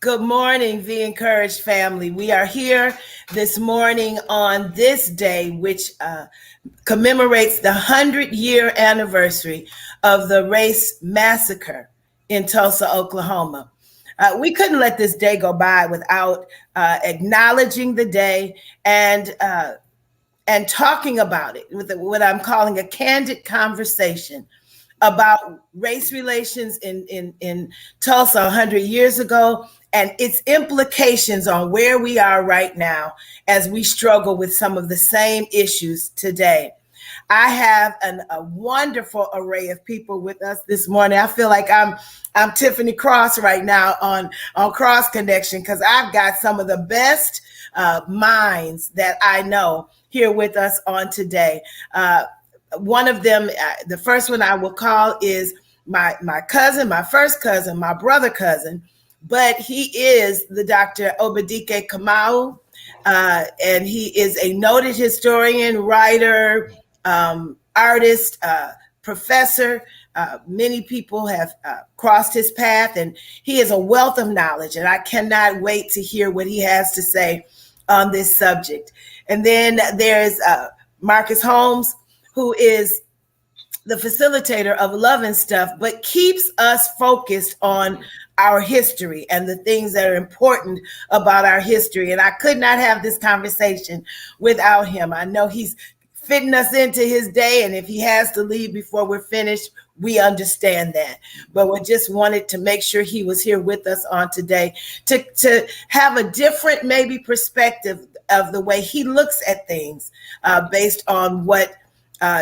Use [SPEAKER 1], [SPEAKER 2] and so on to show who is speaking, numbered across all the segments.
[SPEAKER 1] Good morning, Veeencouraged family. We are here this morning on this day, which commemorates the 100-year anniversary of the Race Massacre in Tulsa, Oklahoma. We couldn't let this day go by without acknowledging the day and talking about it with what I'm calling a candid conversation about race relations in Tulsa 100 years ago and its implications on where we are right now as we struggle with some of the same issues today. I have a wonderful array of people with us this morning. I feel like I'm Tiffany Cross right now on Cross Connection because I've got some of the best minds that I know here with us on today. One of them, the first one I will call is my cousin, my first cousin, my brother cousin, but he is the Dr. Obedike Kamau, and he is a noted historian, writer, artist, professor. Many people have crossed his path, and he is a wealth of knowledge, and I cannot wait to hear what he has to say on this subject. And then there's Marcus Holmes, who is the facilitator of Love and Stuff, but keeps us focused on our history and the things that are important about our history. And I could not have this conversation without him. I know he's fitting us into his day, and if he has to leave before we're finished, we understand that. But we just wanted to make sure he was here with us on today to have a different maybe perspective of the way he looks at things based on what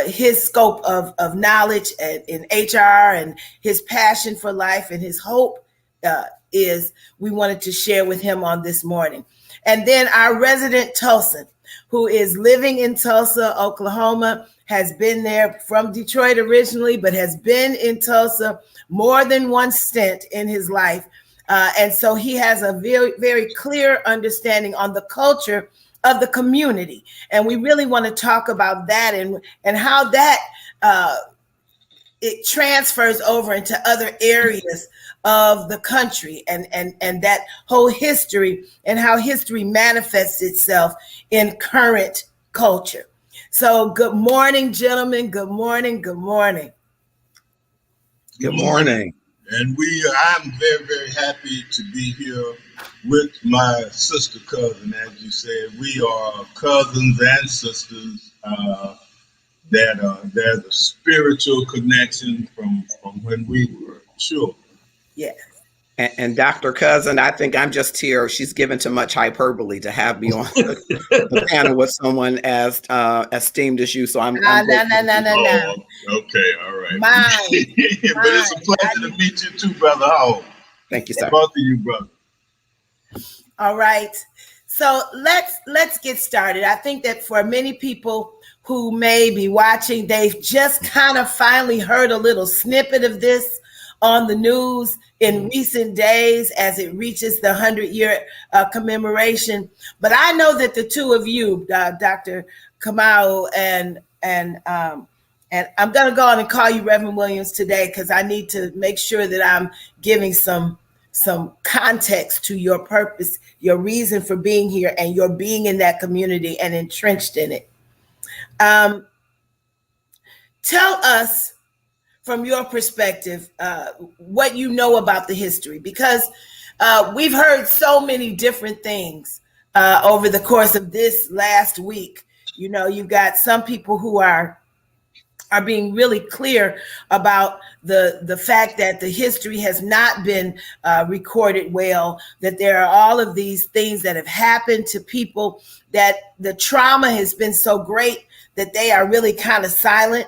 [SPEAKER 1] his scope of knowledge in HR and his passion for life and his hope is we wanted to share with him on this morning. And then our resident Tulsan, who is living in Tulsa, Oklahoma, has been there from Detroit originally, but has been in Tulsa more than one stint in his life. And so he has a very, very clear understanding on the culture of the community. And we really want to talk about that and how that it transfers over into other areas of the country and that whole history and how history manifests itself in current culture. So good morning, gentlemen. Good morning. Good morning.
[SPEAKER 2] Good morning. And I'm very, very happy to be here with my sister cousin. As you said, we are cousins and sisters. There's a spiritual connection from when we were children.
[SPEAKER 1] Yes.
[SPEAKER 3] And Dr. Cousin, I think I'm just here. She's given too much hyperbole to have me on the panel with someone as esteemed as you. So I'm
[SPEAKER 1] no.
[SPEAKER 2] Okay, all right. But it's a pleasure to meet you too, Brother Holmes.
[SPEAKER 3] Thank you, sir.
[SPEAKER 2] Both of you, brother.
[SPEAKER 1] All right. So let's get started. I think that for many people who may be watching, they've just kind of finally heard a little snippet of this on the news in recent days as it reaches the 100-year commemoration. But I know that the two of you, Dr. Kamau and I'm going to go on and call you Reverend Williams today because I need to make sure that I'm giving some context to your purpose, your reason for being here, and your being in that community and entrenched in it. Tell us, from your perspective, what you know about the history, because we've heard so many different things over the course of this last week. You know, you've got some people who are being really clear about the fact that the history has not been recorded well, that there are all of these things that have happened to people, that the trauma has been so great that they are really kind of silent.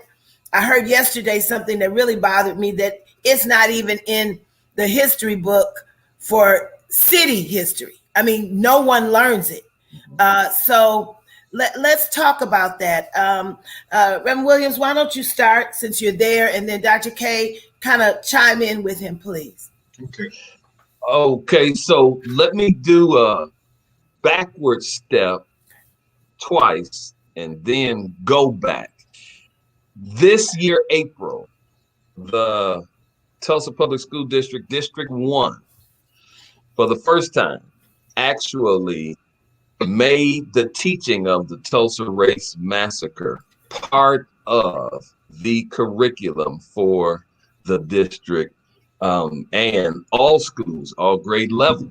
[SPEAKER 1] I heard yesterday something that really bothered me, that it's not even in the history book for city history. I mean, no one learns it. So let's talk about that. Reverend Williams, why don't you start since you're there, and then Dr. K, kind of chime in with him, please.
[SPEAKER 4] Okay, so let me do a backward step twice and then go back. This year, April, the Tulsa Public School District, District 1, for the first time, actually made the teaching of the Tulsa Race Massacre part of the curriculum for the district, and all schools, all grade level,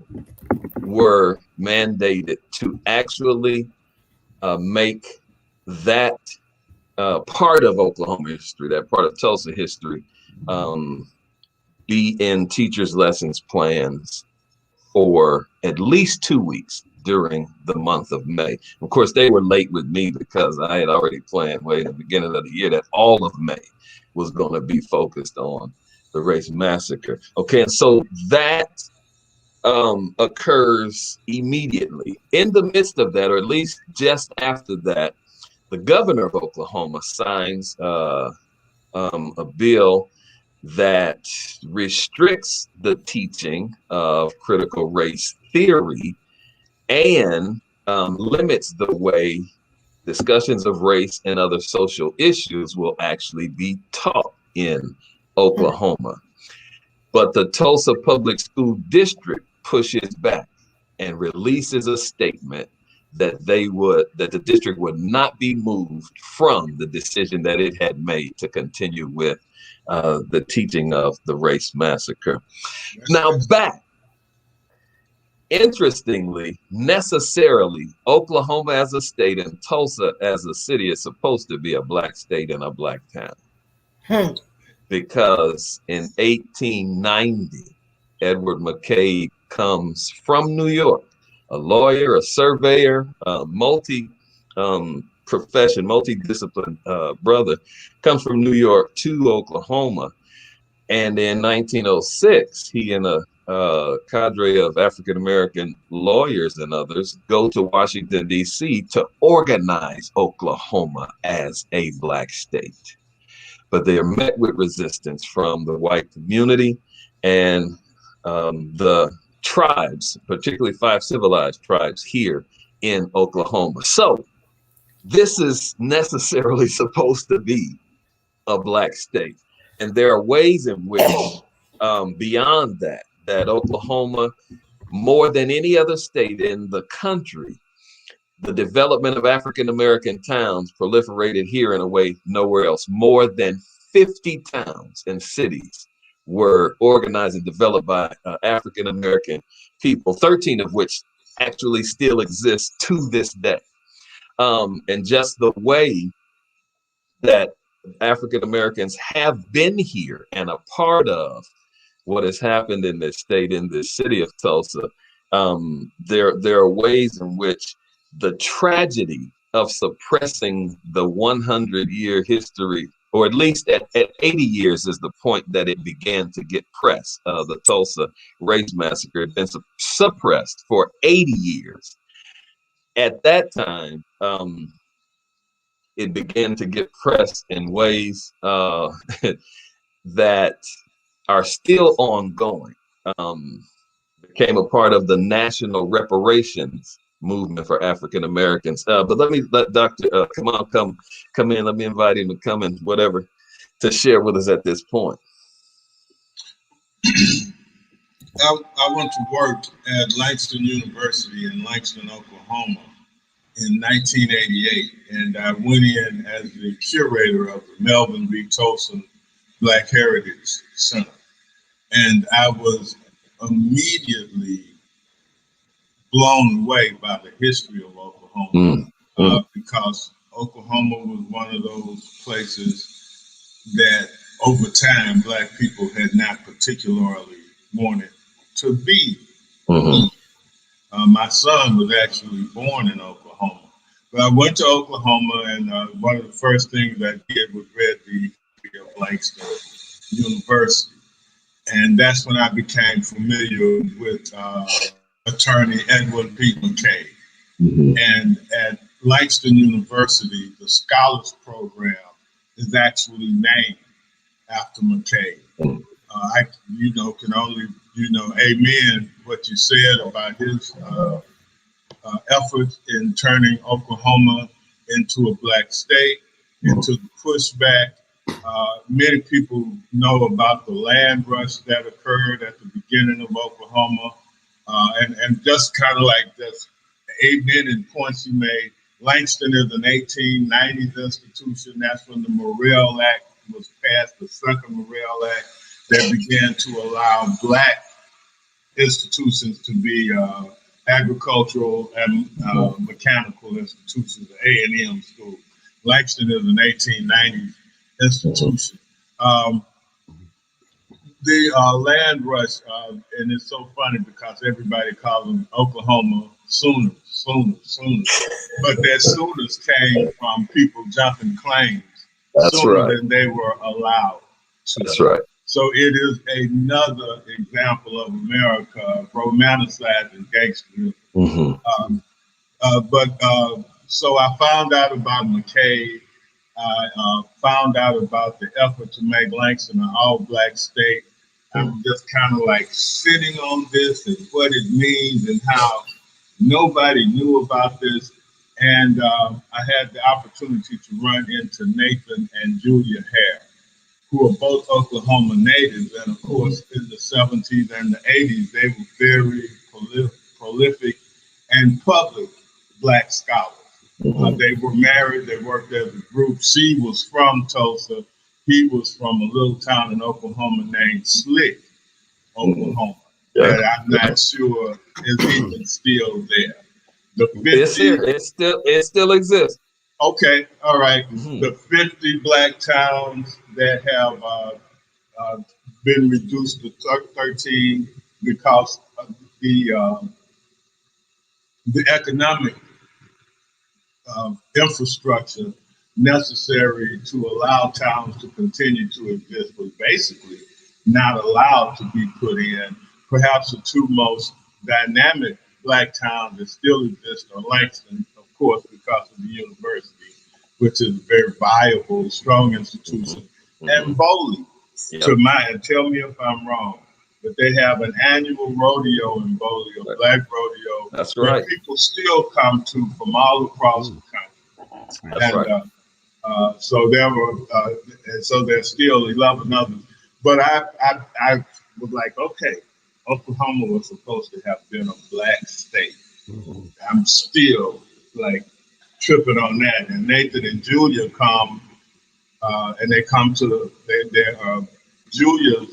[SPEAKER 4] were mandated to actually make that part of Oklahoma history, that part of Tulsa history, be in teachers' lessons plans for at least 2 weeks during the month of May. Of course, they were late with me because I had already planned way at the beginning of the year that all of May was going to be focused on the race massacre. Okay, and so that occurs immediately. In the midst of that, or at least just after that, the governor of Oklahoma signs a bill that restricts the teaching of critical race theory and limits the way discussions of race and other social issues will actually be taught in Oklahoma. But the Tulsa Public School District pushes back and releases a statement that the district would not be moved from the decision that it had made to continue with the teaching of the race massacre. Now back, interestingly, necessarily, Oklahoma as a state and Tulsa as a city is supposed to be a Black state and a Black town. Because in 1890, Edward McCabe comes from New York, a lawyer, a surveyor, multi-discipline brother, comes from New York to Oklahoma. And in 1906, he and a cadre of African-American lawyers and others go to Washington, D.C. to organize Oklahoma as a Black state. But they are met with resistance from the white community and the tribes, particularly 5 civilized tribes here in Oklahoma. So this is necessarily supposed to be a Black state. And there are ways in which, beyond that Oklahoma, more than any other state in the country, the development of African-American towns proliferated here in a way nowhere else. More than 50 towns and cities were organized and developed by African-American people, 13 of which actually still exist to this day. And just the way that African-Americans have been here and a part of what has happened in this state, in this city of Tulsa, there are ways in which the tragedy of suppressing the 100-year history, or at least at 80 years is the point that it began to get pressed. The Tulsa Race Massacre had been suppressed for 80 years. At that time, it began to get pressed in ways that are still ongoing. Became a part of the national reparations movement for African Americans. But let Dr. Kamau come in. Let me invite him to come in, whatever, to share with us at this point.
[SPEAKER 2] I went to work at Langston University in Langston, Oklahoma in 1988, and I went in as the curator of the Melvin B. Tolson Black Heritage Center. And I was immediately blown away by the history of Oklahoma, because Oklahoma was one of those places that over time Black people had not particularly wanted to be. My son was actually born in Oklahoma. But I went to Oklahoma, and one of the first things I did was read the history of Langston University. And that's when I became familiar with attorney Edwin P. McCabe. And at Langston University, the Scholars Program is actually named after McCabe. I can only, amen what you said about his efforts in turning Oklahoma into a Black state, into the pushback. Many people know about the land rush that occurred at the beginning of Oklahoma. And just kind of like this amen and points you made, Langston is an 1890s institution. That's when the Morrill Act was passed, the second Morrill Act that began to allow Black institutions to be agricultural and mechanical institutions, A&M school. Langston is an 1890s institution. The land rush, and it's so funny because everybody calls them Oklahoma Sooners. But their Sooners came from people jumping claims sooner than they were allowed to.
[SPEAKER 4] That's right.
[SPEAKER 2] So it is another example of America romanticizing gangsterism. So I found out about McCabe. I found out about the effort to make Langston an all-Black state. I was just kind of like sitting on this and what it means and how nobody knew about this. And I had the opportunity to run into Nathan and Julia Hare, who are both Oklahoma natives. And of course, in the 70s and the 80s, they were very prolific and public Black scholars. They were married, they worked as a group. She was from Tulsa. He was from a little town in Oklahoma named Slick, Oklahoma. That I'm not sure is even still there. The 50,
[SPEAKER 4] it's here. It still exists.
[SPEAKER 2] Okay, all right. The 50 Black towns that have been reduced to 13 because of the economic infrastructure necessary to allow towns to continue to exist was basically not allowed to be put in. Perhaps the two most dynamic Black towns that still exist are Langston, of course, because of the university, which is a very viable, strong institution, and Bowling, and tell me if I'm wrong, but they have an annual rodeo in Bowling, a Black rodeo.
[SPEAKER 4] That's right.
[SPEAKER 2] People still come to from all across the country.
[SPEAKER 4] That's right.
[SPEAKER 2] So there were, and so there's still 11 others. But I was like, okay, Oklahoma was supposed to have been a Black state. I'm still like tripping on that. And Nathan and Julia come, and they come to Julia's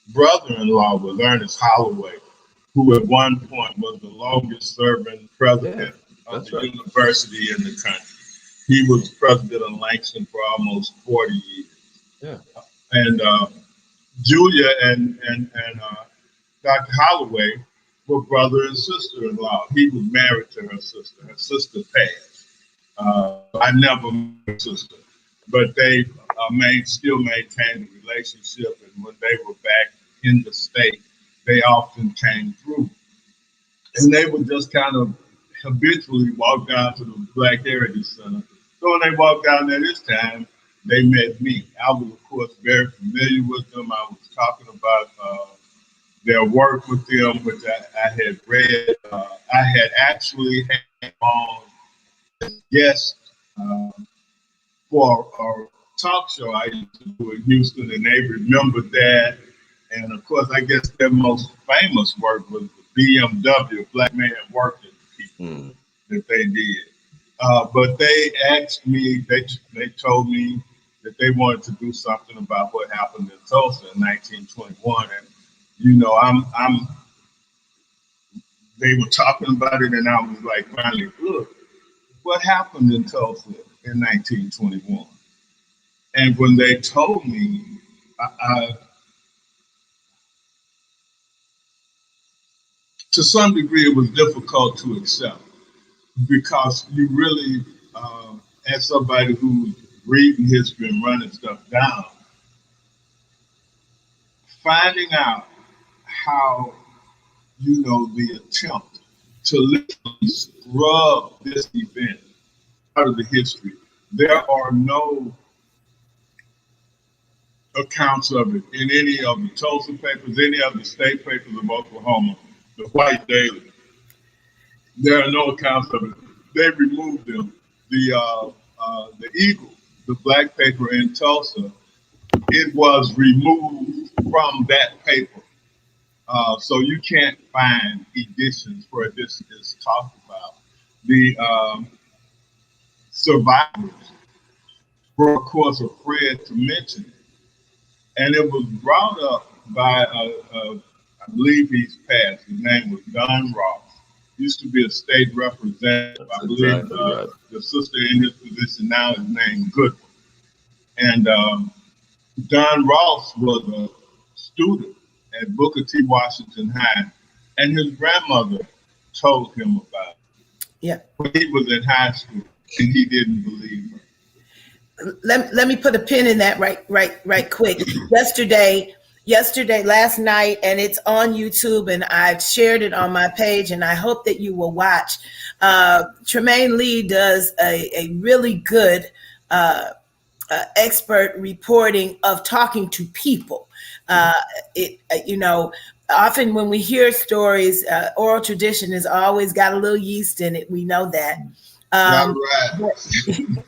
[SPEAKER 2] brother-in-law was Ernest Holloway, who at one point was the longest serving president of the university in the country. He was president of Langston for almost 40 years.
[SPEAKER 4] Yeah.
[SPEAKER 2] And Julia and Dr. Holloway were brother and sister-in-law. He was married to her sister. Her sister passed. I never met her sister, but they still maintained a relationship. And when they were back in the state, they often came through. And they would just kind of habitually walk down to the Black Heritage Center. So when they walked down there this time, they met me. I was, of course, very familiar with them. I was talking about their work with them, which I had read. I had actually had on as guest for a talk show I used to do in Houston, and they remembered that. And of course, I guess their most famous work was the BMW, Black Man Working People, that they did. But they asked me, they told me that they wanted to do something about what happened in Tulsa in 1921. And, you know, they were talking about it, and I was like, finally, look, what happened in Tulsa in 1921? And when they told me, to some degree, it was difficult to accept because you really, as somebody who's reading history and running stuff down, finding out how, you know, the attempt to literally scrub this event out of the history. There are no accounts of it in any of the Tulsa papers, any of the state papers of Oklahoma, the White Daily. There are no accounts of it. They removed them. The Eagle, the Black paper in Tulsa, it was removed from that paper So you can't find editions where this is talked about. The survivors were, of course, afraid to mention it. And it was brought up by, I believe he's passed. His name was Don Ross. Used to be a state representative.
[SPEAKER 4] That's
[SPEAKER 2] I believe
[SPEAKER 4] exactly right.
[SPEAKER 2] the sister in his position now is named Goodwin. And Don Ross was a student at Booker T. Washington High, and his grandmother told him about it.
[SPEAKER 1] Yeah.
[SPEAKER 2] When he was in high school, and he didn't believe her.
[SPEAKER 1] Let me put a pin in that right quick. Yesterday, last night, and it's on YouTube, and I've shared it on my page, and I hope that you will watch. Tremaine Lee does a really good expert reporting of talking to people. Often when we hear stories, oral tradition has always got a little yeast in it. We know that.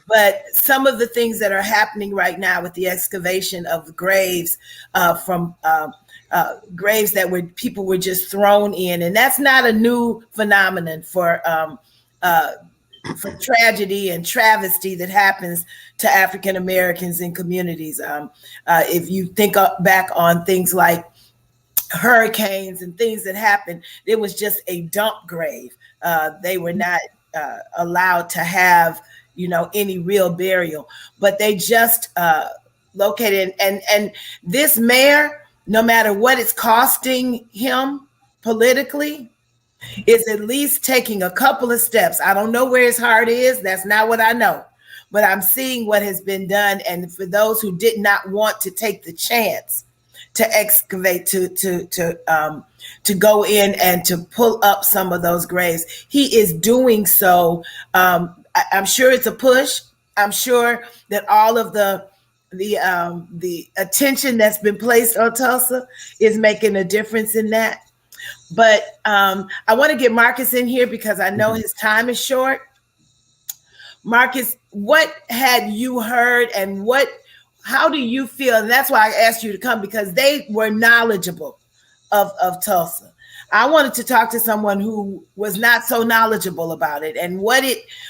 [SPEAKER 1] But some of the things that are happening right now with the excavation of graves from graves that people were just thrown in, and that's not a new phenomenon for tragedy and travesty that happens to African Americans in communities. If you think back on things like hurricanes and things that happened, it was just a dump grave. They were not allowed to have, any real burial, but they just located. And this mayor, no matter what it's costing him politically, is at least taking a couple of steps. I don't know where his heart is. That's not what I know, but I'm seeing what has been done. And for those who did not want to take the chance to excavate, to go in and to pull up some of those graves, he is doing so. I'm sure it's a push. I'm sure that all of the attention that's been placed on Tulsa is making a difference in that. But I want to get Marcus in here because I know his time is short. Marcus, what had you heard, and how do you feel? And that's why I asked you to come, because they were knowledgeable of Tulsa. I wanted to talk to someone who was not so knowledgeable about it, and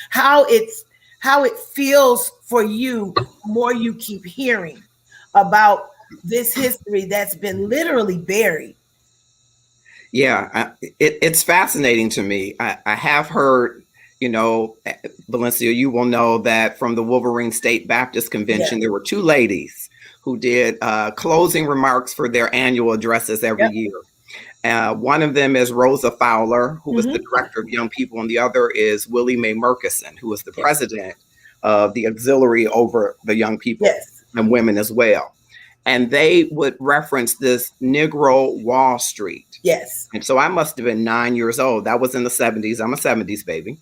[SPEAKER 1] how it feels for you the more you keep hearing about this history that's been literally buried.
[SPEAKER 3] Yeah, it's fascinating to me. I have heard, Valencia, you will know that from the Wolverine State Baptist Convention, There were two ladies who did closing remarks for their annual addresses every year. One of them is Rosa Fowler, who was the director of Young People, and the other is Willie Mae Murkison, who was the president of the auxiliary over the young people and women as well. And they would reference this Negro Wall Street.
[SPEAKER 1] Yes.
[SPEAKER 3] And so I must have been 9 years old. That was in the 70s. I'm a 70s baby.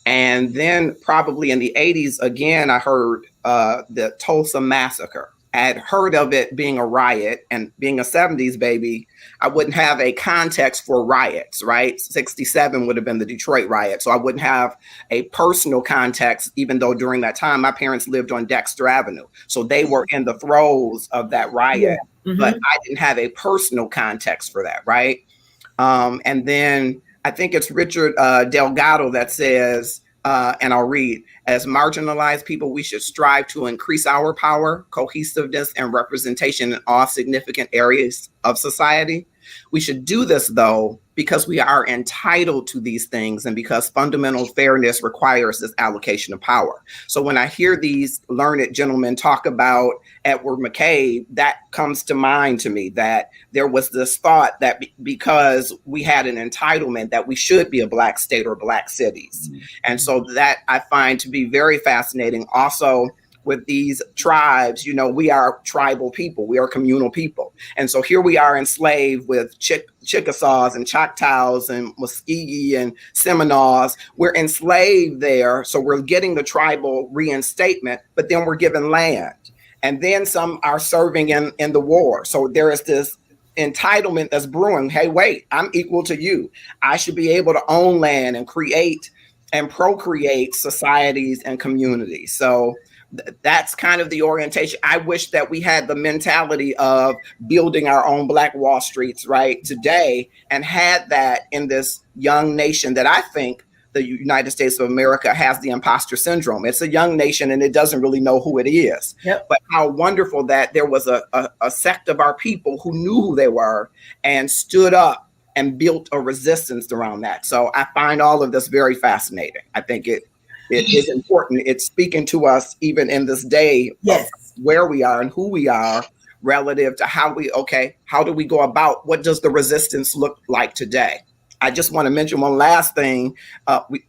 [SPEAKER 3] And then probably in the 80s, again, I heard the Tulsa Massacre. I had heard of it being a riot, and being a 70s baby, I wouldn't have a context for riots, right? 67 would have been the Detroit riot. So I wouldn't have a personal context, even though during that time, my parents lived on Dexter Avenue. So they were in the throes of that riot, but I didn't have a personal context for that, right? And then I think it's Richard Delgado that says, and I'll read, as marginalized people, we should strive to increase our power, cohesiveness, and representation in all significant areas of society. We should do this, though, because we are entitled to these things and because fundamental fairness requires this allocation of power. So when I hear these learned gentlemen talk about Edward McCabe, that comes to mind to me, that there was this thought that because we had an entitlement that we should be a Black state or Black cities. And so that I find to be very fascinating. Also, with these tribes, we are tribal people, we are communal people. And so here we are enslaved with Chickasaws and Choctaws and Muskegee and Seminoles. We're enslaved there. So we're getting the tribal reinstatement, but then we're given land. And then some are serving in the war. So there is this entitlement that's brewing. Hey, wait, I'm equal to you. I should be able to own land and create and procreate societies and communities. So that's kind of the orientation. I wish that we had the mentality of building our own Black Wall Streets right today, and had that in this young nation that I think the United States of America has the imposter syndrome. It's a young nation and it doesn't really know who it is.
[SPEAKER 1] Yep.
[SPEAKER 3] But how wonderful that there was a sect of our people who knew who they were and stood up and built a resistance around that. So I find all of this very fascinating. I think it is important. It's speaking to us even in this day of where we are and who we are relative to how do we go about, what does the resistance look like today? I just want to mention one last thing,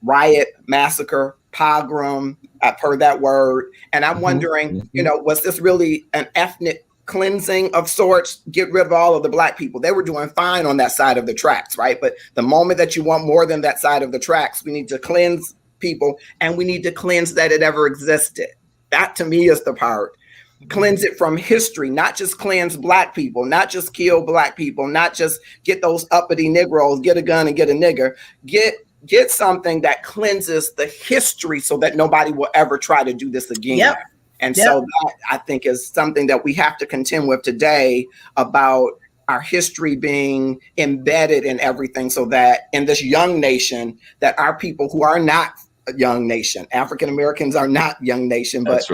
[SPEAKER 3] riot, massacre, pogrom, I've heard that word. And I'm wondering, was this really an ethnic cleansing of sorts? Get rid of all of the Black people. They were doing fine on that side of the tracks, right? But the moment that you want more than that side of the tracks, we need to cleanse people, and we need to cleanse that it ever existed. That to me is the part. Cleanse it from history, not just cleanse Black people, not just kill Black people, not just get those uppity Negroes, get a gun and get a nigger. Get something that cleanses the history so that nobody will ever try to do this again.
[SPEAKER 1] Yep.
[SPEAKER 3] And so that, I think, is something that we have to contend with today, about our history being embedded in everything, so that in this young nation, that our people who are not a young nation, African Americans are not young nation, but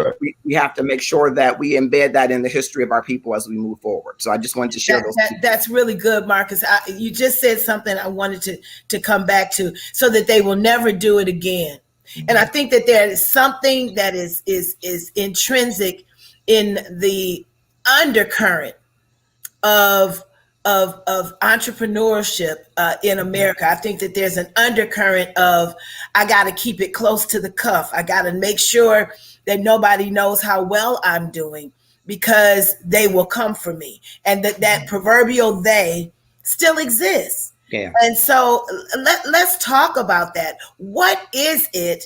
[SPEAKER 3] we have to make sure that we embed that in the history of our people as we move forward. So I just wanted to share those.
[SPEAKER 1] That's really good, Marcus. You just said something I wanted to come back to, so that they will never do it again. And I think that there is something that is intrinsic in the undercurrent of entrepreneurship in America. I think that there's an undercurrent of, I got to keep it close to the cuff. I got to make sure that nobody knows how well I'm doing, because they will come for me. And that proverbial they still exists.
[SPEAKER 3] Yeah.
[SPEAKER 1] And so let's talk about that. What is it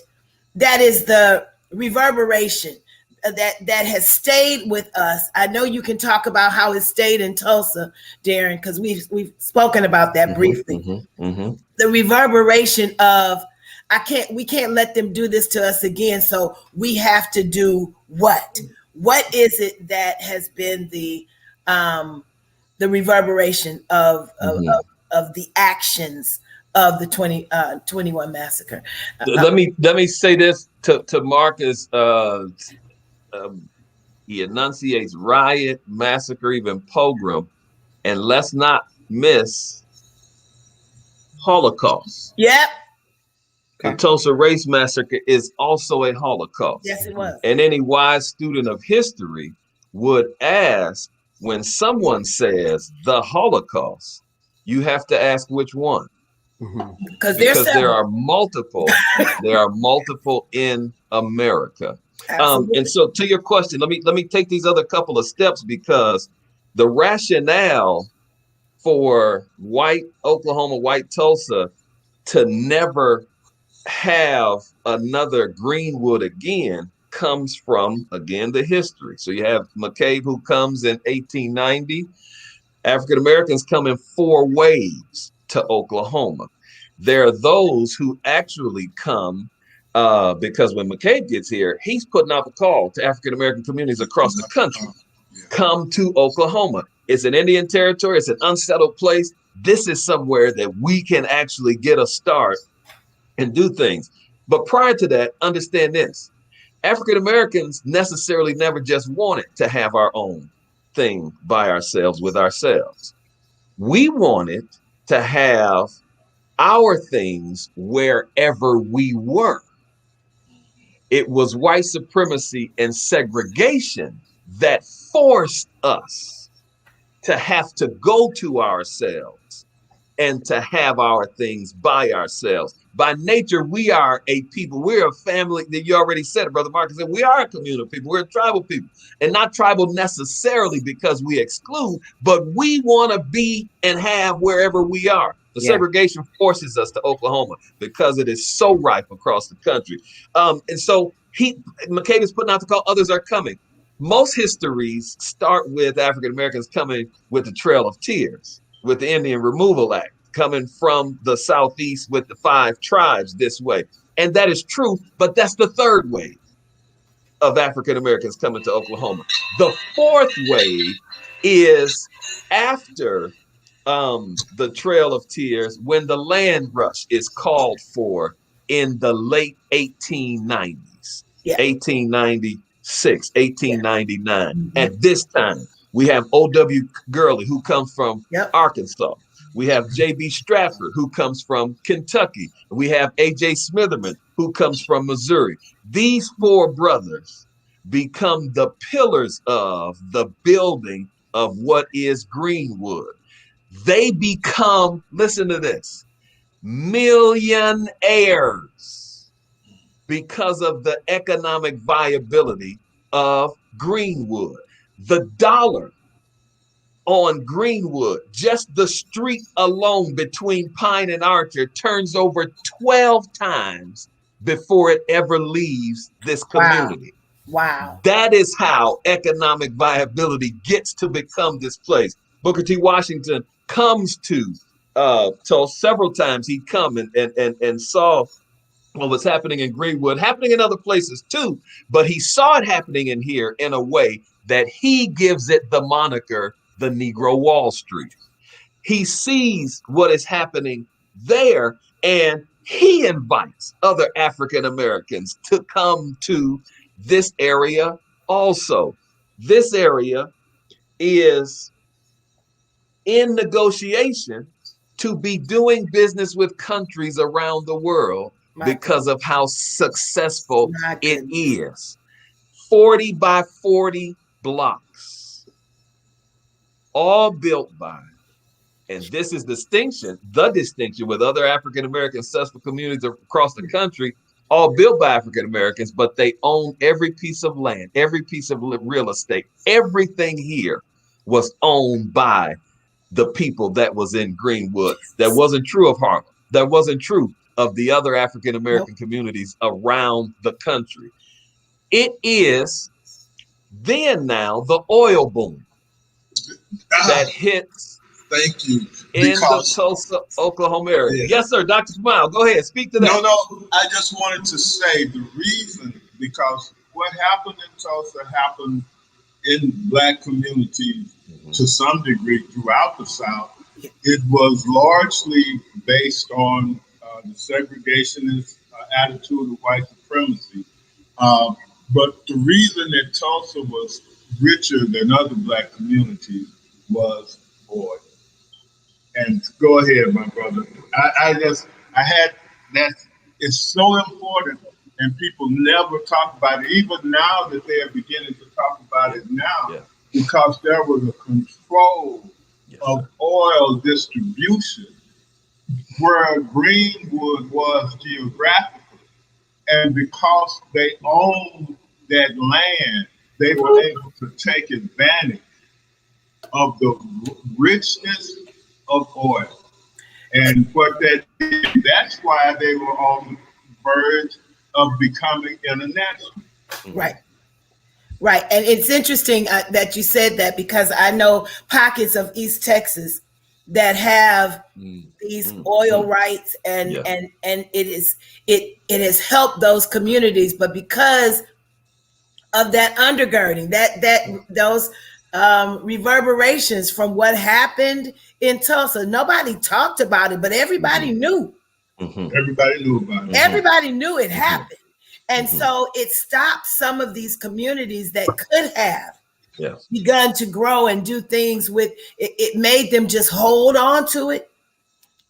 [SPEAKER 1] that is the reverberation that has stayed with us? I know you can talk about how it stayed in Tulsa, Darren, because we've spoken about that briefly. The reverberation of, we can't let them do this to us again, so we have to do what? What is it that has been the reverberation of the actions of the 21 massacre?
[SPEAKER 4] Let me say this to Marcus. He enunciates riot, massacre, even pogrom, and let's not miss Holocaust.
[SPEAKER 1] Yep.
[SPEAKER 4] The Tulsa Race Massacre is also a Holocaust.
[SPEAKER 1] Yes, it was.
[SPEAKER 4] And any wise student of history would ask, when someone says the Holocaust, you have to ask which one. Because there are multiple. There are multiple in America. And so, to your question, let me take these other couple of steps, because the rationale for white Oklahoma, white Tulsa to never have another Greenwood again comes from, again, the history. So you have McCabe, who comes in 1890. African Americans come in 4 waves to Oklahoma. There are those who actually come because when McCabe gets here, he's putting out the call to African American communities across the country. Come to Oklahoma. It's an Indian territory. It's an unsettled place. This is somewhere that we can actually get a start and do things. But prior to that, understand this. African Americans necessarily never just wanted to have our own thing by ourselves with ourselves. We wanted to have our things wherever we were. It was white supremacy and segregation that forced us to have to go to ourselves and to have our things by ourselves. By nature, we are a people. We're a family. That you already said it, Brother Marcus. We are a communal people. We're a tribal people. And not tribal necessarily because we exclude, but we want to be and have wherever we are. The segregation forces us to Oklahoma because it is so rife across the country. And so McCabe is putting out the call. Others are coming. Most histories start with African Americans coming with the Trail of Tears, with the Indian Removal Act, coming from the Southeast with the 5 tribes this way. And that is true, but that's the 3rd wave. of African Americans coming to Oklahoma. The fourth wave is after the Trail of Tears, when the land rush is called for in the late 1890s, 1896, 1899. At this time, we have O.W. Gurley, who comes from Arkansas. We have J.B. Stratford, who comes from Kentucky. We have A.J. Smitherman, who comes from Missouri. These four brothers become the pillars of the building of what is Greenwood. They become, listen to this, millionaires because of the economic viability of Greenwood. The dollar on Greenwood, just the street alone between Pine and Archer, turns over 12 times before it ever leaves this community.
[SPEAKER 1] Wow.
[SPEAKER 4] That is how economic viability gets to become this place. Booker T. Washington comes to Tulsa several times. He'd come and saw what was happening in Greenwood, happening in other places too, but he saw it happening in here in a way that he gives it the moniker, the Negro Wall Street. He sees what is happening there, and he invites other African Americans to come to this area also. This area is in negotiation to be doing business with countries around the world because of how successful it is. 40 by 40 blocks, all built by, and this is the distinction with other African-American successful communities across the country, all built by African Americans, but they own every piece of land, every piece of real estate. Everything here was owned by the people that was in Greenwood. That wasn't true of Harlem. That wasn't true of the other African American communities around the country. It is then now the oil boom that hits in the Tulsa, Oklahoma area. Yes, sir. Dr. Kamau, go ahead. Speak to that.
[SPEAKER 2] No, I just wanted to say the reason, because what happened in Tulsa happened in Black communities to some degree throughout the South. It was largely based on the segregationist attitude of white supremacy. But the reason that Tulsa was richer than other Black communities was oil. And go ahead, my brother. It's so important, and people never talk about it, even now that they are beginning to talk about it now, because there was a control of oil distribution where Greenwood was geographically. And because they owned that land, they were able to take advantage of the richness of oil. And what that's why they were on the verge of becoming international.
[SPEAKER 1] Right. And it's interesting that you said that, because I know pockets of East Texas that have these oil rights, and it has helped those communities, but because of that undergirding, those reverberations from what happened in Tulsa, nobody talked about it, but everybody knew.
[SPEAKER 2] Everybody knew about it.
[SPEAKER 1] Everybody knew it happened. And so it stopped some of these communities that could have begun to grow and do things with it. It made them just hold on to it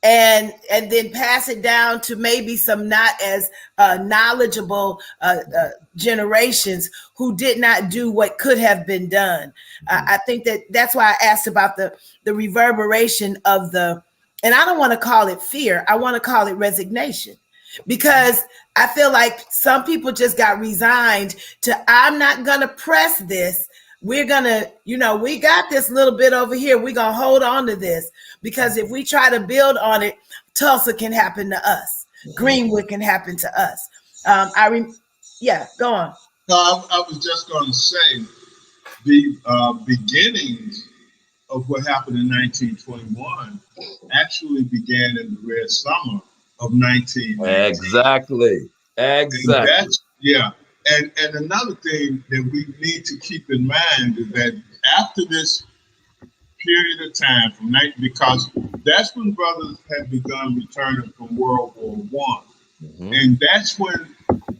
[SPEAKER 1] and then pass it down to maybe some not as knowledgeable generations who did not do what could have been done. I think that's why I asked about the reverberation of and I don't want to call it fear. I want to call it resignation, because I feel like some people just got resigned to, I'm not going to press this. We're going to, we got this little bit over here. We're going to hold on to this, because if we try to build on it, Tulsa can happen to us. Greenwood can happen to us. Go on.
[SPEAKER 2] No, I was just going to say the beginnings of what happened in 1921 actually began in the Red Summer of 1919.
[SPEAKER 4] Exactly.
[SPEAKER 2] And another thing that we need to keep in mind is that after this period of time from because that's when brothers had begun returning from World War One, and that's when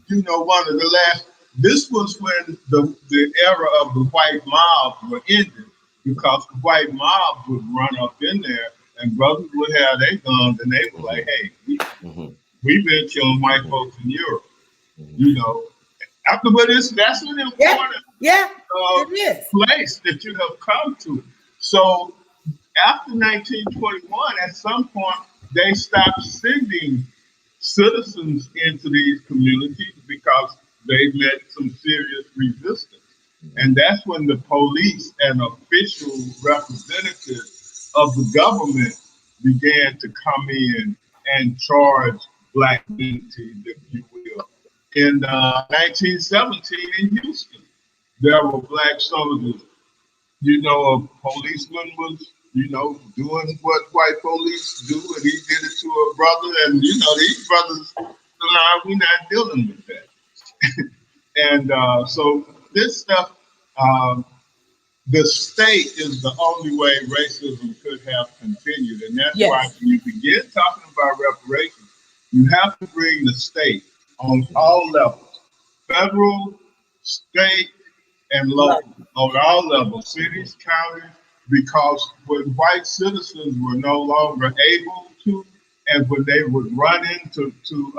[SPEAKER 2] one of the last. This was when the era of the white mobs were ended, because the white mobs would run up in there and brothers would have their guns and they were like, "Hey, we've been killing white folks in Europe," After, but that's an important place that you have come to. So after 1921, at some point, they stopped sending citizens into these communities because they met some serious resistance. And that's when the police and official representatives of the government began to come in and charge Black communities, if you will. In 1917 in Houston, there were Black soldiers. A policeman was, doing what white police do, and he did it to a brother. And, these brothers, we're not dealing with that. And so this stuff, the state is the only way racism could have continued. And that's why when you begin talking about reparations, you have to bring the state on all levels, federal, state, and local, on all levels, cities, counties, because when white citizens were no longer able to, and when they would run into to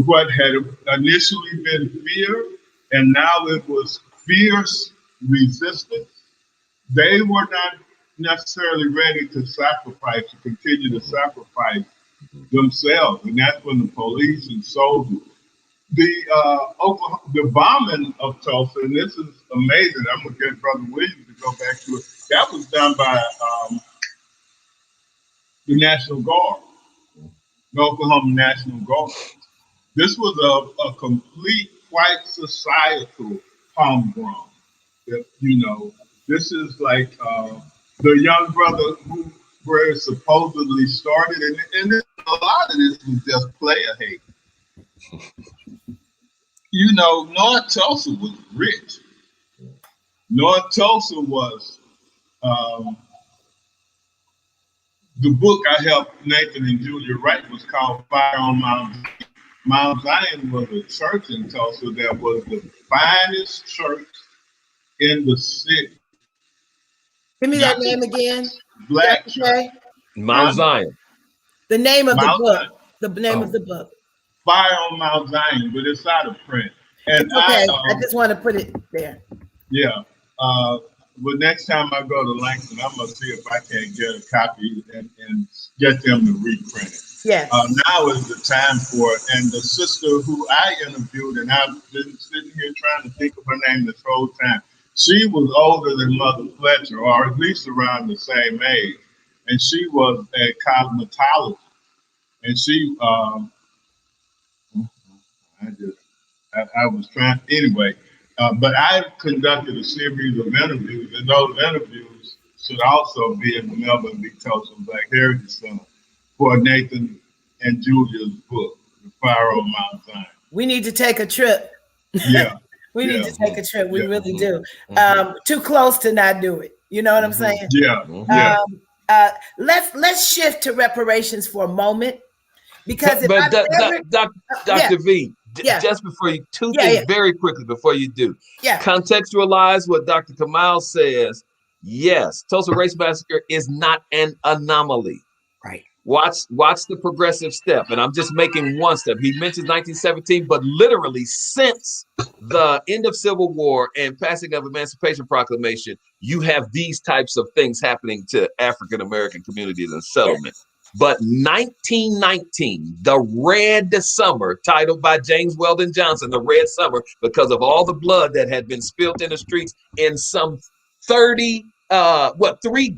[SPEAKER 2] what had initially been fear, and now it was fierce resistance, they were not necessarily ready to continue to sacrifice themselves. And that's when the police and soldiers, the bombing of Tulsa, and this is amazing. I'm gonna get Brother Williams to go back to it. That was done by the National Guard, the Oklahoma National Guard. This was a complete white societal homegrown. This is like the young brother where it supposedly started, and a lot of this was just player hate. North Tulsa was rich. North Tulsa was, the book I helped Nathan and Julia write was called Fire on Mount Zion. Mount Zion was a church in Tulsa that was the finest church in the city.
[SPEAKER 1] Give me that name again.
[SPEAKER 2] Black church.
[SPEAKER 4] Mount Zion.
[SPEAKER 1] The name of the book. The name of the book.
[SPEAKER 2] Fire on Mount Zion, but it's out of print. And
[SPEAKER 1] okay. I just want to put it there.
[SPEAKER 2] Yeah. But next time I go to Langston, I'm going to see if I can't get a copy and get them to reprint it.
[SPEAKER 1] Yes.
[SPEAKER 2] Now is the time for it. And the sister who I interviewed, and I've been sitting here trying to think of her name this whole time, she was older than Mother Fletcher, or at least around the same age. And she was a cosmetologist. And she, I was trying, anyway, but I conducted a series of interviews, and those interviews should also be in the Melvin B. Tulsa Black Heritage Center for Nathan and Julia's book, The Fire on Mount Zion.
[SPEAKER 1] We need to take a trip.
[SPEAKER 2] Yeah.
[SPEAKER 1] We need to take a trip. We really do. Too close to not do it. You know what I'm saying?
[SPEAKER 2] Yeah.
[SPEAKER 1] Let's shift to reparations for a moment, because
[SPEAKER 4] Dr. V, just before you, two things very quickly before you do. Contextualize what Dr. Kamau says. Yes, Tulsa Race Massacre is not an anomaly.
[SPEAKER 3] Right.
[SPEAKER 4] Watch the progressive step. And I'm just making one step. He mentions 1917, but literally since the end of Civil War and passing of Emancipation Proclamation, you have these types of things happening to African American communities and settlement. But 1919, the Red Summer, titled by James Weldon Johnson, the Red Summer, because of all the blood that had been spilled in the streets in some 3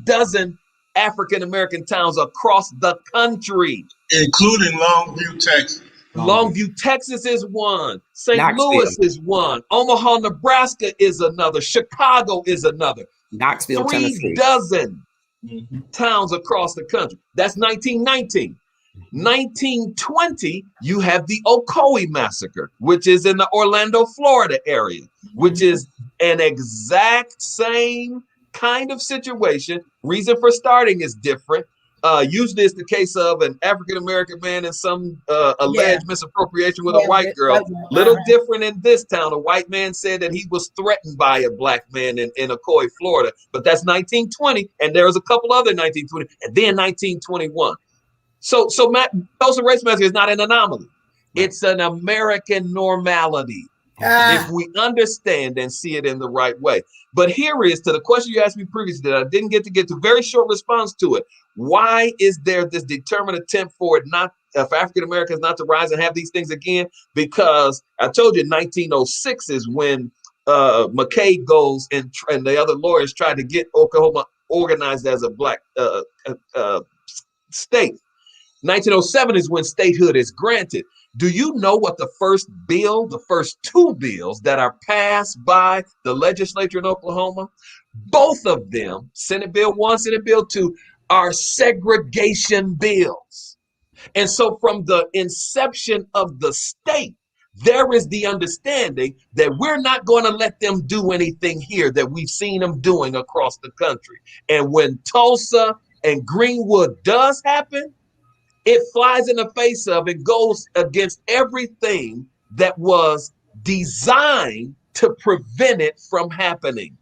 [SPEAKER 4] dozen African American towns across the country,
[SPEAKER 2] including Longview, Texas.
[SPEAKER 4] Longview, Texas is one. St. Louis is one. Omaha, Nebraska is another. Chicago is another.
[SPEAKER 3] Knoxville,
[SPEAKER 4] 3
[SPEAKER 3] Tennessee.
[SPEAKER 4] dozen towns across the country. That's 1919. 1920, you have the Ocoee Massacre, which is in the Orlando, Florida area, which is an exact same kind of situation. Reason for starting is different. Usually it's the case of an African-American man and some alleged misappropriation with a white girl. Little different in this town. A white man said that he was threatened by a black man in Ocoee, Florida. But that's 1920, and there was a couple other 1920, and then 1921. So Tulsa Race Massacre is not an anomaly. It's an American normality. If we understand and see it in the right way. But here is to the question you asked me previously that I didn't get to, very short response to it. Why is there this determined attempt for African Americans not to rise and have these things again? Because I told you 1906 is when McKay goes and the other lawyers tried to get Oklahoma organized as a black state. 1907 is when statehood is granted. Do you know what the first two bills that are passed by the legislature in Oklahoma? Both of them, Senate Bill 1, Senate Bill 2, are segregation bills. And so from the inception of the state, there is the understanding that we're not going to let them do anything here that we've seen them doing across the country. And when Tulsa and Greenwood does happen, it flies in the face of, it goes against everything that was designed to prevent it from happening.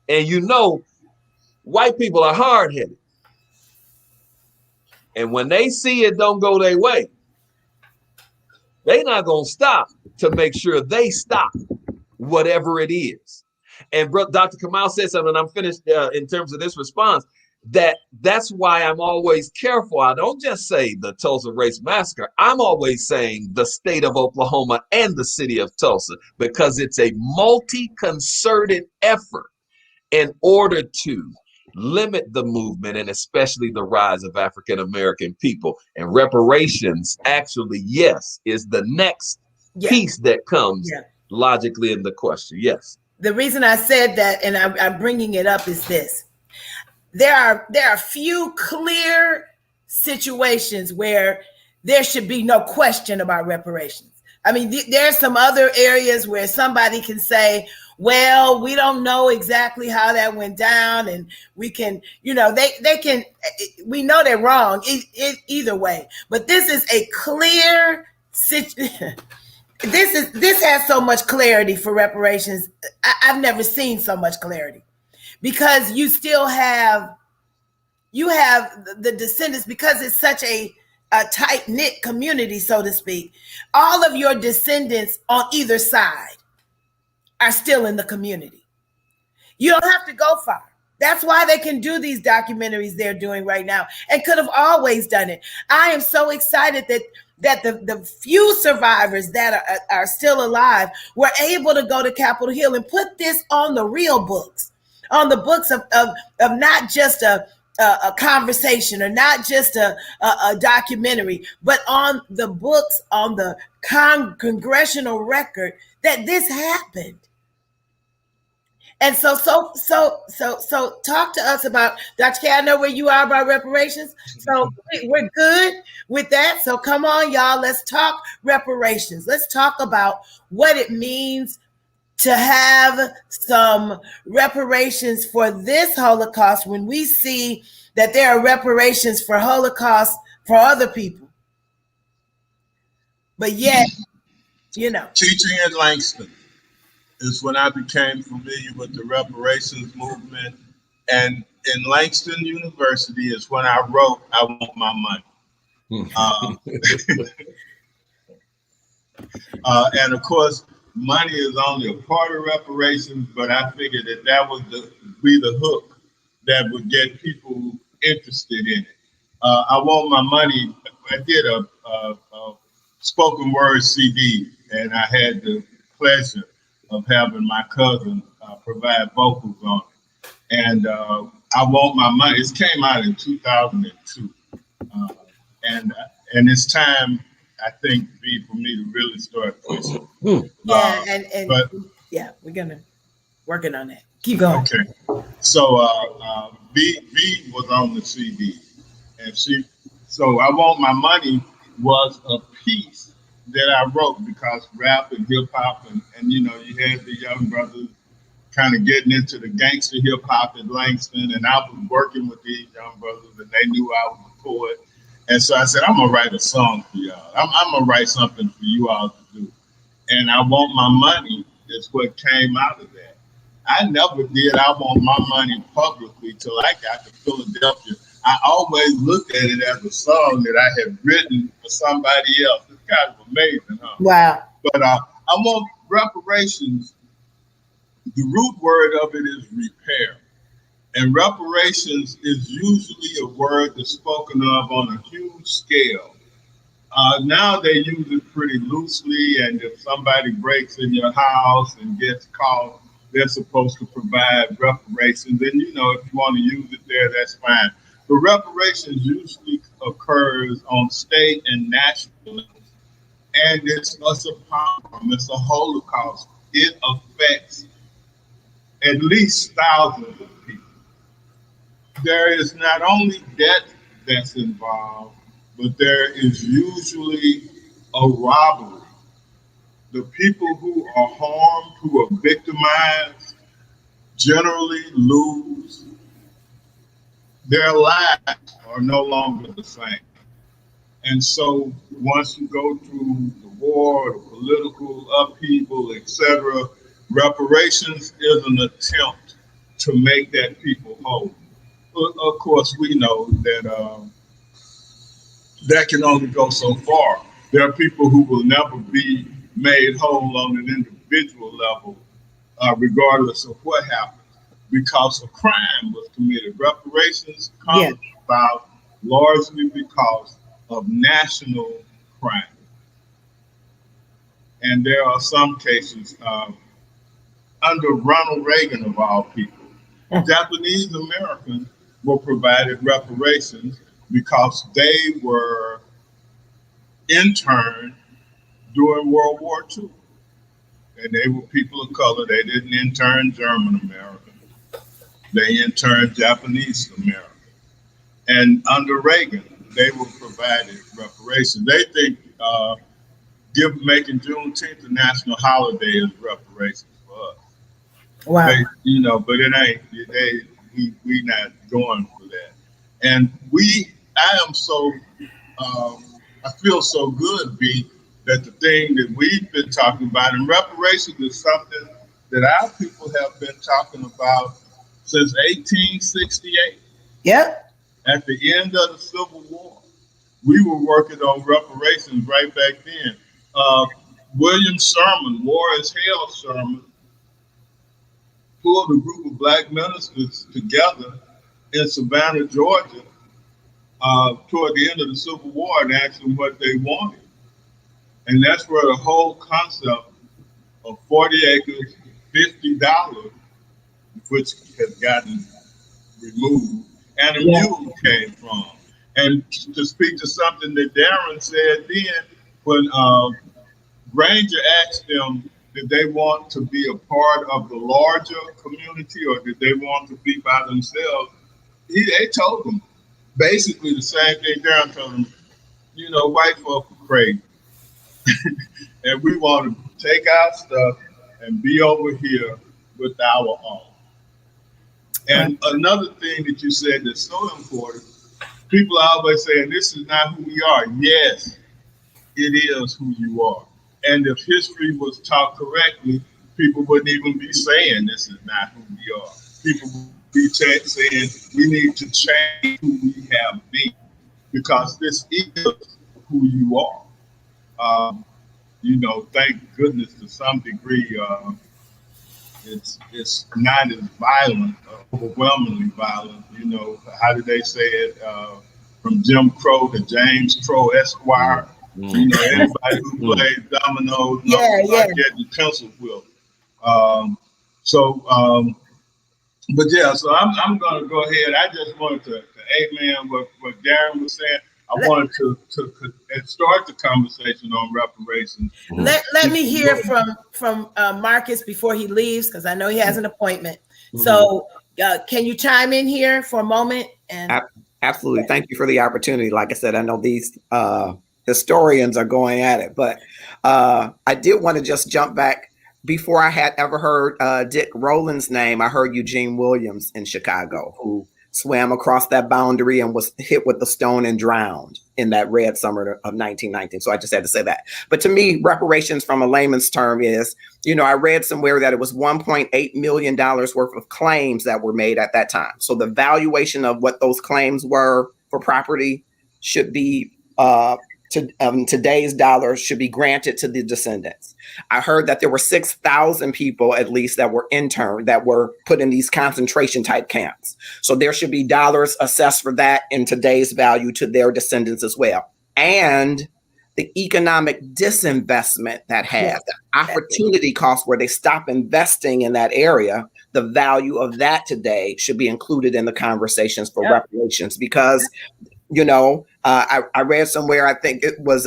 [SPEAKER 4] And you know, white people are hard-headed. And when they see it don't go their way, they're not going to stop to make sure they stop whatever it is. And Dr. Kamau said something, and I'm finished in terms of this response, that's why I'm always careful. I don't just say the Tulsa Race Massacre. I'm always saying the state of Oklahoma and the city of Tulsa, because it's a multi-concerted effort in order to limit the movement and especially the rise of African-American people. And reparations actually, yes, is the next piece that comes logically in the question. Yes.
[SPEAKER 1] The reason I said that, and I'm bringing it up, is this. There are few clear situations where there should be no question about reparations. I mean, there's some other areas where somebody can say, well, we don't know exactly how that went down, and we can, they can, we know they're wrong either way. But this is a clear situation. This has so much clarity for reparations. I've never seen so much clarity. Because you still have the descendants, because it's such a tight-knit community, so to speak. All of your descendants on either side are still in the community. You don't have to go far. That's why they can do these documentaries they're doing right now, and could have always done it. I am so excited that the few survivors that are still alive were able to go to Capitol Hill and put this on the real books. On the books of not just a conversation or not just a documentary, but on the books, on the congressional record that this happened. And so talk to us about, Dr. K, I know where you are about reparations. So we're good with that. So come on, y'all, let's talk reparations. Let's talk about what it means to have some reparations for this Holocaust when we see that there are reparations for Holocaust for other people. But yet,
[SPEAKER 2] Teaching in Langston is when I became familiar with the reparations movement. And in Langston University is when I wrote, I Want My Money. And of course, money is only a part of reparations, but I figured that would be the hook that would get people interested in it. I Want My Money, I did a spoken word CD, and I had the pleasure of having my cousin provide vocals on it. And I Want My Money, it came out in 2002. And it's time, I think, for me to really start pushing.
[SPEAKER 1] We're working on that. Keep going.
[SPEAKER 2] Okay. So V was on the CD, and so I Want My Money was a piece that I wrote, because rap and hip hop and you know, you had the young brothers kind of getting into the gangster hip hop at Langston, and I was working with these young brothers, and they knew I was a poet. And so I said, I'm gonna write a song for y'all. I'm gonna write something for you all to do. And I Want My Money is what came out of that. I never did I Want My Money publicly till I got to Philadelphia. I always looked at it as a song that I had written for somebody else. It's kind of amazing, huh?
[SPEAKER 1] Wow.
[SPEAKER 2] But I want reparations. The root word of it is repair. And reparations is usually a word that's spoken of on a huge scale. Now they use it pretty loosely, and if somebody breaks in your house and gets caught, they're supposed to provide reparations. And you know, if you want to use it there, that's fine. But reparations usually occurs on state and national levels, and it's a problem. It's a holocaust. It affects at least thousands of people. There is not only debt that's involved, but there is usually a robbery. The people who are harmed, who are victimized, generally lose. Their lives are no longer the same. And so once you go through the war, the political upheaval, etc., reparations is an attempt to make that people whole. Of course, we know that that can only go so far. There are people who will never be made whole on an individual level, regardless of what happened, because a crime was committed. Reparations come about largely because of national crime. And there are some cases under Ronald Reagan, of all people, Japanese Americans were provided reparations because they were interned during World War II. And they were people of color. They didn't intern German Americans. They interned Japanese Americans. And under Reagan, they were provided reparations. They think making Juneteenth a national holiday is reparations for us.
[SPEAKER 1] Wow.
[SPEAKER 2] You know, but it ain't. We not going for that. And I am so, I feel so good, B, that the thing that we've been talking about, and reparations is something that our people have been talking about since 1868.
[SPEAKER 1] Yep.
[SPEAKER 2] At the end of the Civil War, we were working on reparations right back then. William Sherman, War is Hell Sherman, pulled a group of black ministers together in Savannah, Georgia, toward the end of the Civil War, and asked them what they wanted. And that's where the whole concept of 40 acres, $50, which has gotten removed, and a mule came from. And to speak to something that Darren said then, when Granger asked them, did they want to be a part of the larger community, or did they want to be by themselves? They told them basically the same thing Darren told them. You know, white folk are crazy. And we want to take our stuff and be over here with our own. And another thing that you said that's so important, people are always saying, this is not who we are. Yes, it is who you are. And if history was taught correctly, people wouldn't even be saying this is not who we are. People would be saying we need to change who we have been, because this is who you are. You know, thank goodness to some degree, it's not as violent, overwhelmingly violent. You know, how did they say it? From Jim Crow to James Crow Esquire. You know, anybody who plays dominoes knows about getting pencil whipped. But yeah, so I'm going to go ahead. I just wanted to amen what Darren was saying. I wanted to start the conversation on reparations.
[SPEAKER 1] Let me hear from Marcus before he leaves, because I know he has an appointment. So can you chime in here for a moment? And
[SPEAKER 3] absolutely. Thank you for the opportunity. Like I said, I know these historians are going at it. But I did want to just jump back. Before I had ever heard Dick Rowland's name, I heard Eugene Williams in Chicago, who swam across that boundary and was hit with the stone and drowned in that red summer of 1919. So I just had to say that. But to me, reparations from a layman's term is, I read somewhere that it was $1.8 million worth of claims that were made at that time. So the valuation of what those claims were for property should be today's dollars should be granted to the descendants. I heard that there were 6,000 people at least that were interned, that were put in these concentration type camps. So there should be dollars assessed for that in today's value to their descendants as well. And the economic disinvestment that has, the opportunity cost where they stop investing in that area, the value of that today should be included in the conversations for reparations, because I read somewhere, I think it was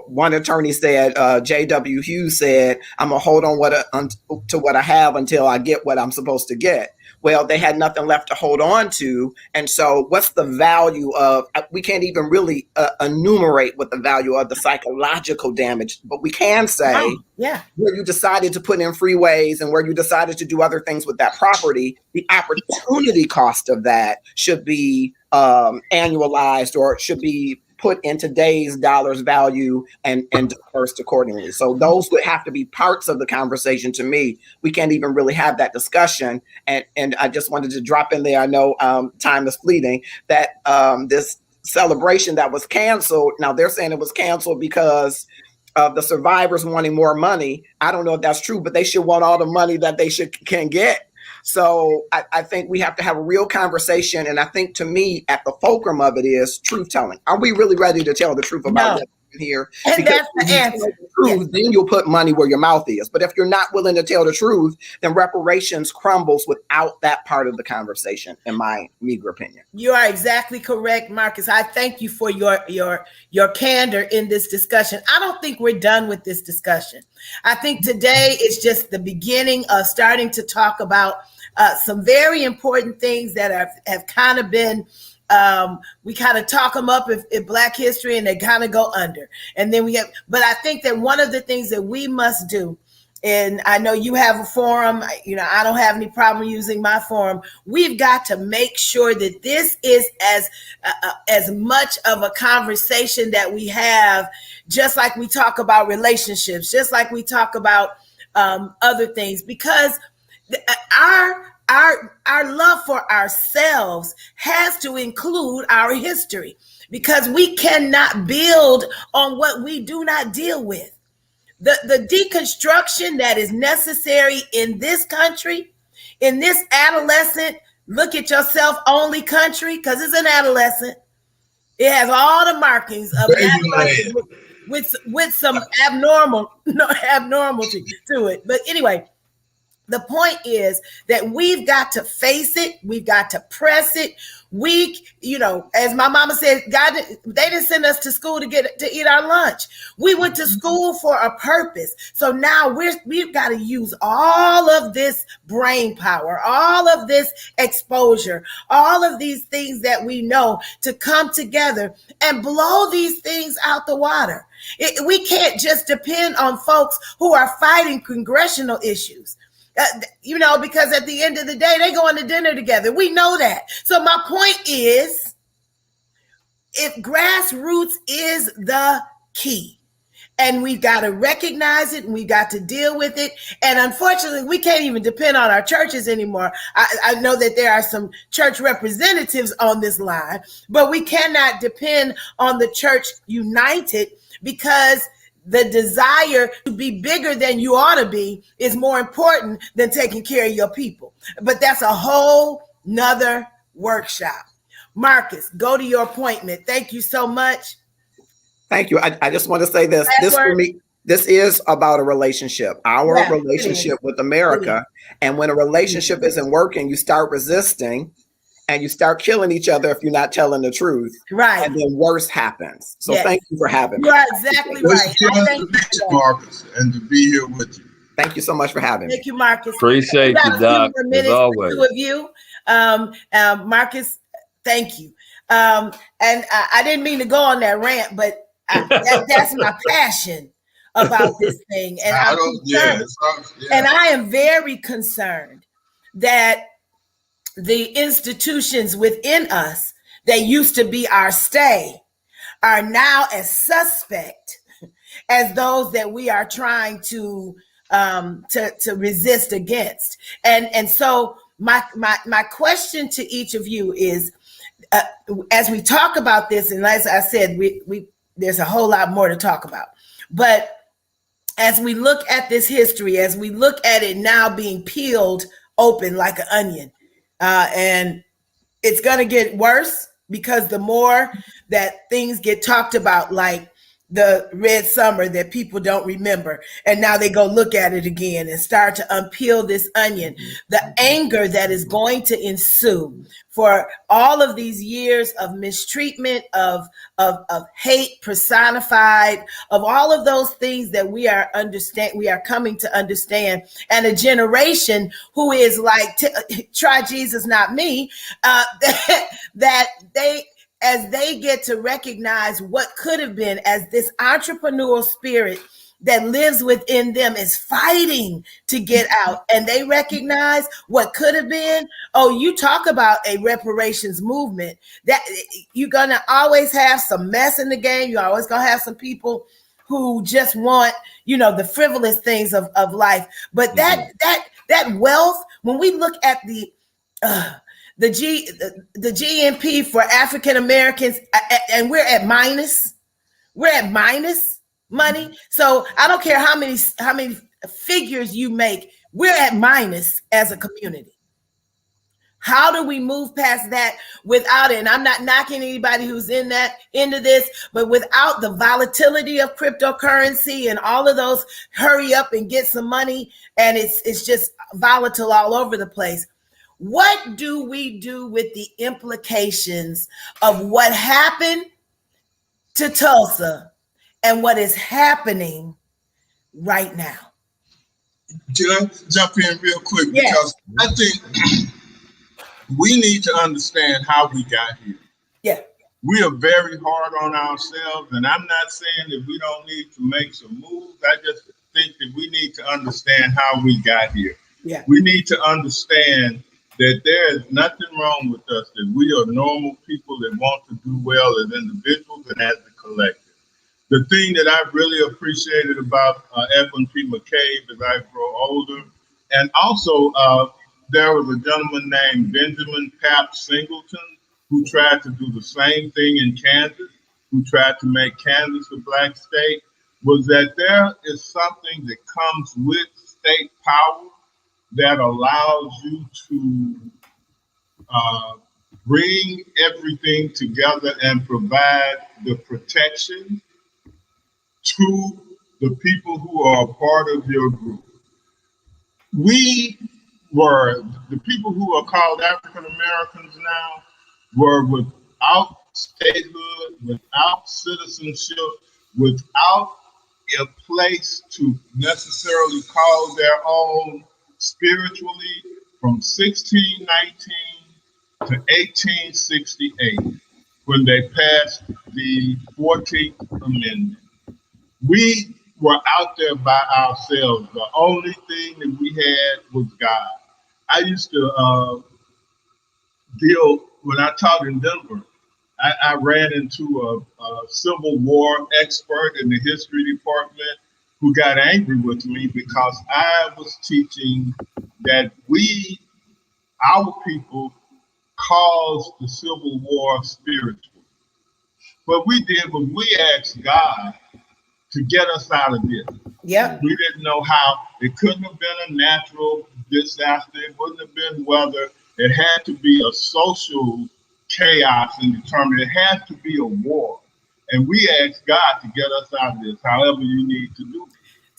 [SPEAKER 3] one attorney said, J.W. Hughes said, I'm going to hold on to what I have until I get what I'm supposed to get. Well, they had nothing left to hold on to. And so what's the value of, we can't even really enumerate what the value of the psychological damage, but we can say where you decided to put in freeways and where you decided to do other things with that property, the opportunity cost of that should be annualized, or it should be put in today's dollars value and dispersed accordingly. So those would have to be parts of the conversation to me. We can't even really have that discussion. And I just wanted to drop in there, I know time is fleeting, that this celebration that was canceled, now they're saying it was canceled because of the survivors wanting more money. I don't know if that's true, but they should want all the money that they can get. So I think we have to have a real conversation. And I think, to me, at the fulcrum of it is truth telling. Are we really ready to tell the truth about what's here?
[SPEAKER 1] And
[SPEAKER 3] because
[SPEAKER 1] that's the answer.
[SPEAKER 3] Then you'll put money where your mouth is. But if you're not willing to tell the truth, then reparations crumbles without that part of the conversation, in my meager opinion.
[SPEAKER 1] You are exactly correct, Marcus. I thank you for your candor in this discussion. I don't think we're done with this discussion. I think today is just the beginning of starting to talk about some very important things that have kind of been, we kind of talk them up in Black history and they kind of go under. And then but I think that one of the things that we must do, and I know you have a forum, I don't have any problem using my forum. We've got to make sure that this is as much of a conversation that we have, just like we talk about relationships, just like we talk about other things, because our love for ourselves has to include our history, because we cannot build on what we do not deal with. The deconstruction that is necessary in this country, in this adolescent, look at yourself only country, because it's an adolescent. It has all the markings of adolescent with some abnormality to it. But anyway, the point is that we've got to face it. We've got to press it. As my mama said, they didn't send us to school to eat our lunch. We went to school for a purpose. So now we've got to use all of this brain power, all of this exposure, all of these things that we know to come together and blow these things out the water. We can't just depend on folks who are fighting congressional issues. Because at the end of the day, they go to dinner together. We know that. So my point is, if grassroots is the key, and we've got to recognize it, and we've got to deal with it. And unfortunately, we can't even depend on our churches anymore. I know that there are some church representatives on this line, but we cannot depend on the church united, because the desire to be bigger than you ought to be is more important than taking care of your people. But that's a whole nother workshop. Marcus, go to your appointment. Thank you so much.
[SPEAKER 3] Thank you. I just want to say this. For me, this is about a relationship, our relationship with America. And when a relationship isn't working, you start resisting and you start killing each other if you're not telling the truth.
[SPEAKER 1] Right.
[SPEAKER 3] And then worse happens. So thank you for having me.
[SPEAKER 1] You're exactly right.
[SPEAKER 2] Thank you, Marcus, and to be here with you.
[SPEAKER 3] Thank you so much for having me.
[SPEAKER 1] Thank you, Marcus.
[SPEAKER 4] Appreciate you, Doc, as always.
[SPEAKER 1] Two of you. Marcus, thank you. And I didn't mean to go on that rant, but That's my passion about this thing. And and I am very concerned that the institutions within us that used to be our stay are now as suspect as those that we are trying to resist against. And so my question to each of you is, as we talk about this, and as I said, we there's a whole lot more to talk about, but as we look at this history, as we look at it now being peeled open like an onion, and it's going to get worse, because the more that things get talked about, like the Red Summer that people don't remember, and now they go look at it again and start to unpeel this onion, the anger that is going to ensue for all of these years of mistreatment, of hate personified, of all of those things that we are coming to understand, and a generation who is like, try Jesus, not me, that they, as they get to recognize what could have been, as this entrepreneurial spirit that lives within them is fighting to get out, and they recognize what could have been. Oh, you talk about a reparations movement, that you're gonna always have some mess in the game. You're always gonna have some people who just want, the frivolous things of life. But that wealth, when we look at the GNP for African Americans, and we're at minus money. So I don't care how many figures you make, we're at minus as a community. How do we move past that without it? And I'm not knocking anybody who's into this, but without the volatility of cryptocurrency and all of those hurry up and get some money, and it's just volatile all over the place. What do we do with the implications of what happened to Tulsa and what is happening right now?
[SPEAKER 2] Can I jump in real quick? Yes. Because I think we need to understand how we got here.
[SPEAKER 1] Yeah.
[SPEAKER 2] We are very hard on ourselves, and I'm not saying that we don't need to make some moves. I just think that we need to understand how we got here.
[SPEAKER 1] Yeah.
[SPEAKER 2] We need to understand that there is nothing wrong with us, that we are normal people that want to do well as individuals and as a collective. The thing that I really appreciated about Edwin P. McCabe as I grow older, and also there was a gentleman named Benjamin Pap Singleton who tried to do the same thing in Kansas, who tried to make Kansas a black state, was that there is something that comes with state power that allows you to bring everything together and provide the protection to the people who are a part of your group. We were, the people who are called African Americans now, were without statehood, without citizenship, without a place to necessarily call their own spiritually, from 1619 to 1868, when they passed the 14th Amendment. We were out there by ourselves. The only thing that we had was God. I used to deal, when I taught in Denver, I ran into a Civil War expert in the history department who got angry with me because I was teaching that our people, caused the Civil War spiritual. What we did was we asked God to get us out of this.
[SPEAKER 1] Yeah.
[SPEAKER 2] We didn't know how. It couldn't have been a natural disaster. It wouldn't have been weather. It had to be a social chaos and determined. It had to be a war. And we asked God to get us out of this, however you need to do it.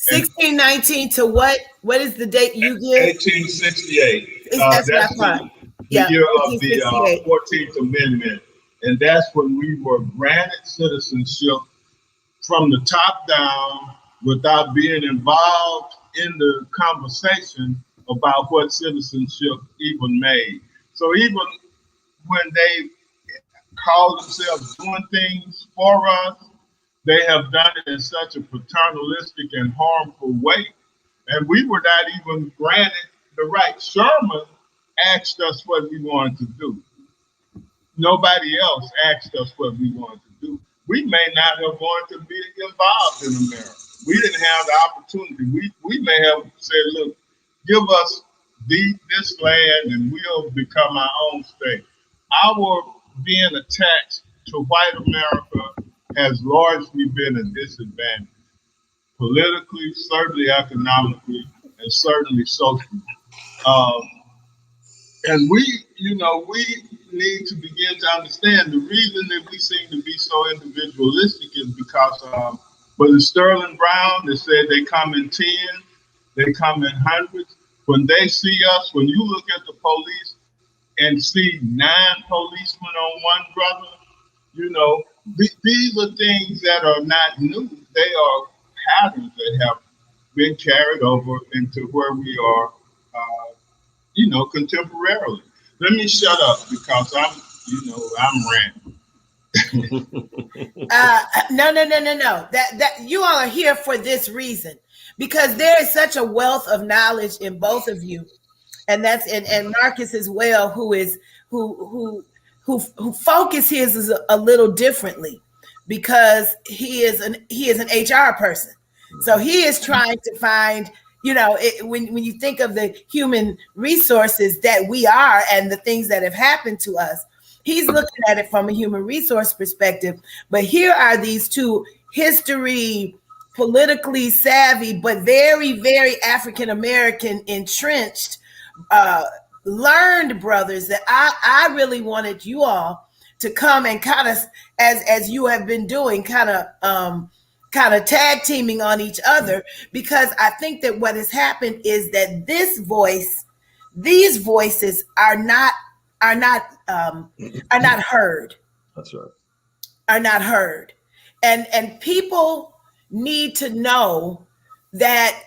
[SPEAKER 1] 1619 to what? What is the date you give?
[SPEAKER 2] 1868.
[SPEAKER 1] That's the
[SPEAKER 2] year of the 14th Amendment. And that's when we were granted citizenship from the top down without being involved in the conversation about what citizenship even made. So even when they called themselves doing things for us, They have done it in such a paternalistic and harmful way. And we were not even granted the right. Sherman asked us what we wanted to do. Nobody else asked us what we wanted to do. We may not have wanted to be involved in America. We didn't have the opportunity. We may have said, look, give us this land and we'll become our own state. Our being attached to white America has largely been a disadvantage. Politically, certainly economically, and certainly socially. And we need to begin to understand the reason that we seem to be so individualistic is because was it Sterling Brown that said they come in tens, they come in hundreds. When they see us, when you look at the police and see 9 policemen on one brother, these are things that are not new. They are patterns that have been carried over into where we are, contemporarily. Let me shut up because I'm ranting.
[SPEAKER 1] No. That you all are here for this reason, because there is such a wealth of knowledge in both of you, and that's and Marcus as well, who focuses a little differently, because he is an HR person, so he is trying to find. When you think of the human resources that we are and the things that have happened to us, he's looking at it from a human resource perspective. But here are these two history, politically savvy, but very, very African American entrenched, learned brothers that I really wanted you all to come and kind of, as you have been doing, kind of tag teaming on each other, because I think that what has happened is that these voices are not heard.
[SPEAKER 4] That's right.
[SPEAKER 1] Are not heard. And people need to know that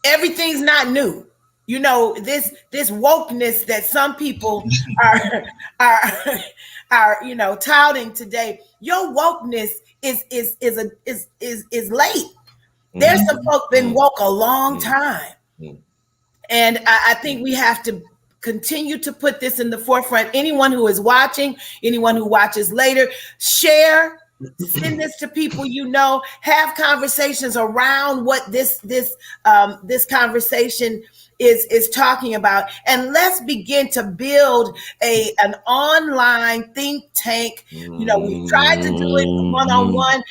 [SPEAKER 1] everything's not new. This wokeness that some people are touting today. Your wokeness is late. There's some folks been woke a long time. And I think we have to continue to put this in the forefront. Anyone who is watching, anyone who watches later, share, send this to people have conversations around what this conversation is talking about, and let's begin to build an online think tank. We've tried to do it one-on-one.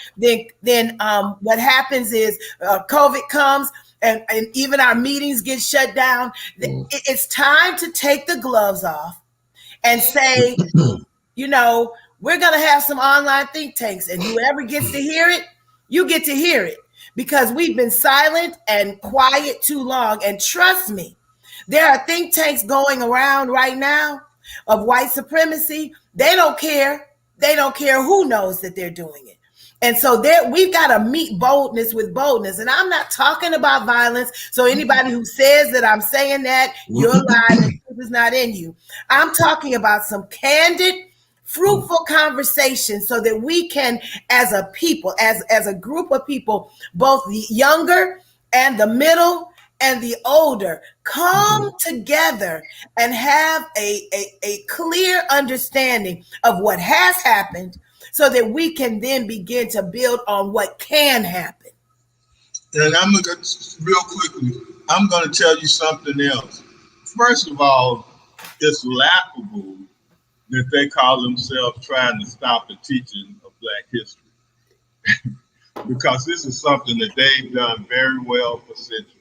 [SPEAKER 1] Then what happens is COVID comes, and even our meetings get shut down. It's time to take the gloves off and say, we're going to have some online think tanks, and whoever gets to hear it, you get to hear it, because we've been silent and quiet too long. And trust me, there are think tanks going around right now of white supremacy. They don't care. They don't care who knows that they're doing it. And so we've got to meet boldness with boldness. And I'm not talking about violence. So anybody who says that I'm saying that, you're lying, the truth is not in you. I'm talking about some candid, fruitful conversation, so that we can, as a people, as a group of people, both the younger and the middle and the older, come together and have a clear understanding of what has happened, so that we can then begin to build on what can happen.
[SPEAKER 2] And I'm going to, real quickly, I'm going to tell you something else. First of all, it's laughable that they call themselves trying to stop the teaching of Black history. Because this is something that they've done very well for centuries.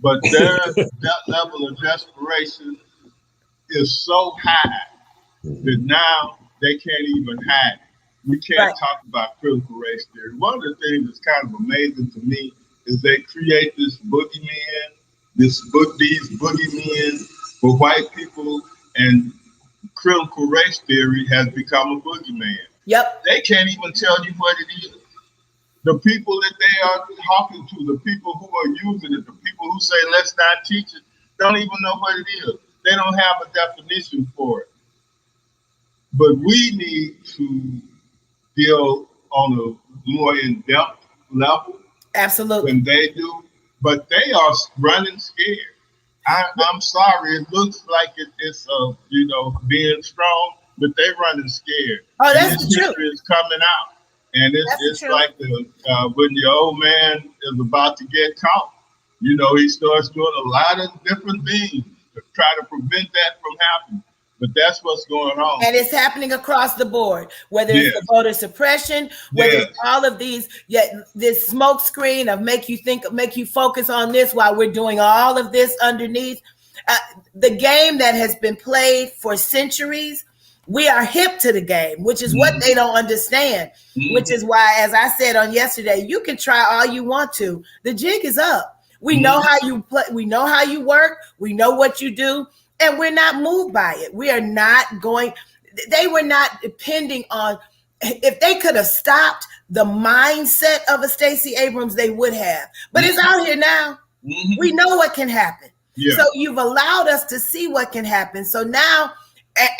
[SPEAKER 2] But that level of desperation is so high that now they can't even hide it. We can't talk about critical race theory. One of the things that's kind of amazing to me is they create this boogeyman, these boogeymen for white people, and critical race theory has become a boogeyman.
[SPEAKER 1] Yep.
[SPEAKER 2] They can't even tell you what it is. The people that they are talking to, the people who are using it, the people who say let's not teach it, don't even know what it is. They don't have a definition for it. But we need to deal on a more in-depth level
[SPEAKER 1] Absolutely.
[SPEAKER 2] than they do, but they are running scared. I'm sorry, it looks like it's being strong, but they're running scared.
[SPEAKER 1] Oh,
[SPEAKER 2] and
[SPEAKER 1] that's
[SPEAKER 2] this
[SPEAKER 1] the truth.
[SPEAKER 2] history is coming out, and it's like when the old man is about to get caught. He starts doing a lot of different things to try to prevent that from happening. But that's what's going on.
[SPEAKER 1] And it's happening across the board, whether it's the voter suppression, whether it's all of these, this smoke screen of make you focus on this while we're doing all of this underneath. The game that has been played for centuries, we are hip to the game, which is what they don't understand, which is why, as I said on yesterday, you can try all you want to. The jig is up. We know how you play. We know how you work. We know what you do. And we're not moved by it. We are not going, they were not depending on, if they could have stopped the mindset of a Stacey Abrams, they would have. But it's out here now. We know what can happen. So you've allowed us to see what can happen. So now,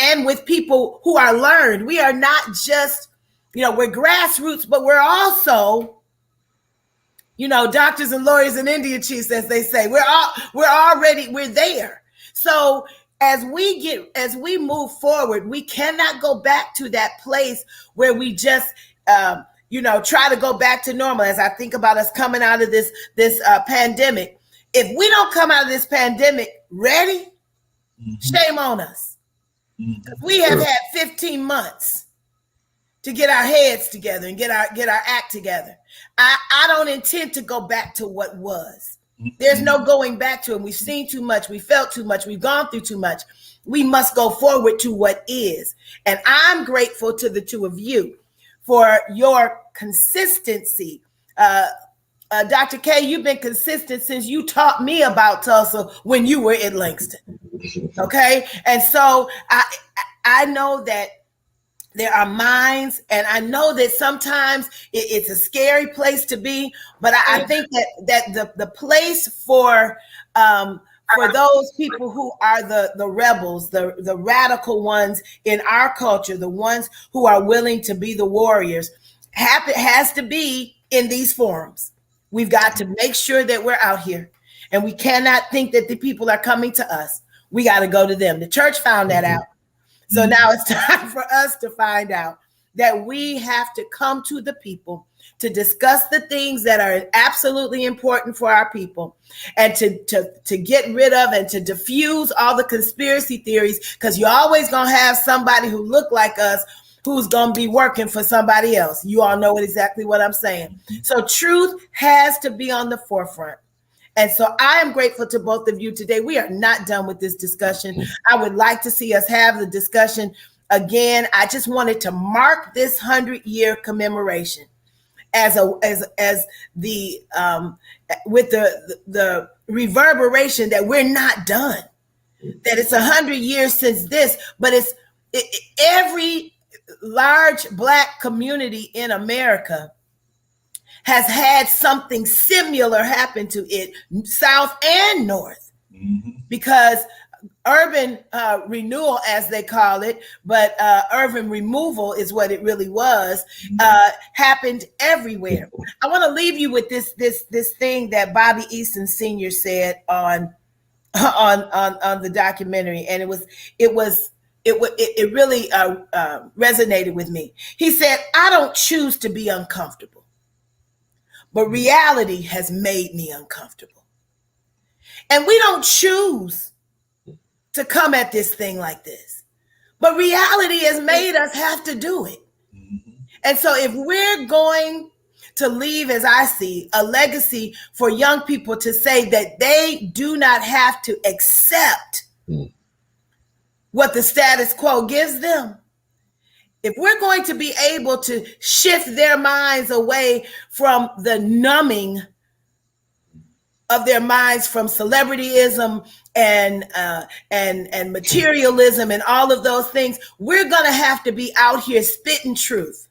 [SPEAKER 1] and with people who are learned, we are not just, we're grassroots, but we're also, doctors and lawyers and Indian chiefs, as they say. We're there. So as we move forward, we cannot go back to that place where we just, try to go back to normal. As I think about us coming out of this pandemic, if we don't come out of this pandemic ready, shame on us. We have had 15 months to get our heads together and get our act together. I don't intend to go back to what was. There's no going back to it. We've seen too much. We felt too much. We've gone through too much. We must go forward to what is. And I'm grateful to the two of you for your consistency. Dr. K, you've been consistent since you taught me about Tulsa when you were in Langston. Okay. And so I know that there are minds, and I know that sometimes it's a scary place to be, but I think that the place for those people who are the rebels, the radical ones in our culture, the ones who are willing to be the warriors, has to be in these forums. We've got to make sure that we're out here, and we cannot think that the people are coming to us. We got to go to them. The church found that out. So now it's time for us to find out that we have to come to the people to discuss the things that are absolutely important for our people, and to get rid of and to diffuse all the conspiracy theories, because you're always going to have somebody who look like us who's going to be working for somebody else. You all know exactly what I'm saying. So truth has to be on the forefront. And so I am grateful to both of you today. We are not done with this discussion. I would like to see us have the discussion again. I just wanted to mark this 100-year commemoration as the with the reverberation that we're not done, that it's 100 years since this, but every large Black community in America has had something similar happen to it, South and North, because urban renewal, as they call it, but urban removal is what it really was, happened everywhere. I want to leave you with this thing that Bobby Easton Sr. said on the documentary, and it really resonated with me. He said, "I don't choose to be uncomfortable, but reality has made me uncomfortable." And we don't choose to come at this thing like this, but reality has made us have to do it. And so if we're going to leave, as I see, a legacy for young people to say that they do not have to accept what the status quo gives them, if we're going to be able to shift their minds away from the numbing of their minds from celebrityism and materialism and all of those things, we're going to have to be out here spitting truth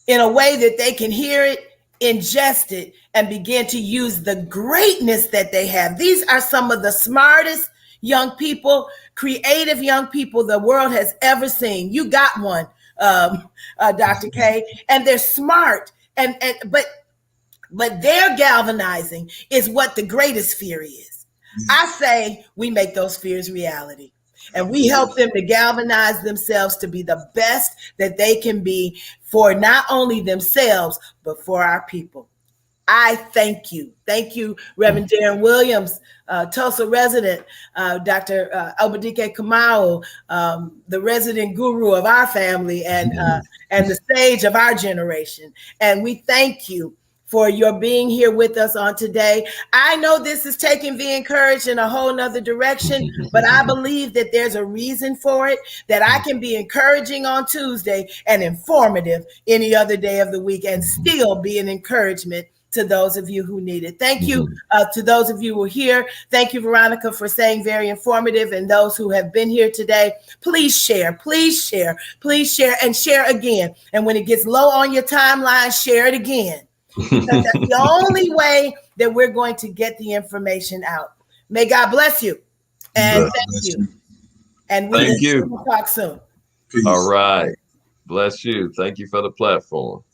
[SPEAKER 1] in a way that they can hear it, ingest it, and begin to use the greatness that they have. These are some of the smartest young people, creative young people the world has ever seen. You got one Dr. K, and they're smart, but their galvanizing is what the greatest fear is. I say we make those fears reality, and we help them to galvanize themselves to be the best that they can be for not only themselves, but for our people. I thank you. Thank you, Reverend Darren Williams, Tulsa resident, Dr. Obedike Kamau, the resident guru of our family and the sage of our generation. And we thank you for your being here with us on today. I know this is taking Veeencouraged in a whole nother direction, but I believe that there's a reason for it, that I can be encouraging on Tuesday and informative any other day of the week and still be an encouragement to those of you who need it. Thank you to those of you who are here. Thank you, Veronica, for saying very informative. And those who have been here today, please share, and share again. And when it gets low on your timeline, share it again. Because that's the only way that we're going to get the information out. May God bless you. And thank you. And we'll talk soon.
[SPEAKER 2] Peace.
[SPEAKER 4] All right. Bless you. Thank you for the platform.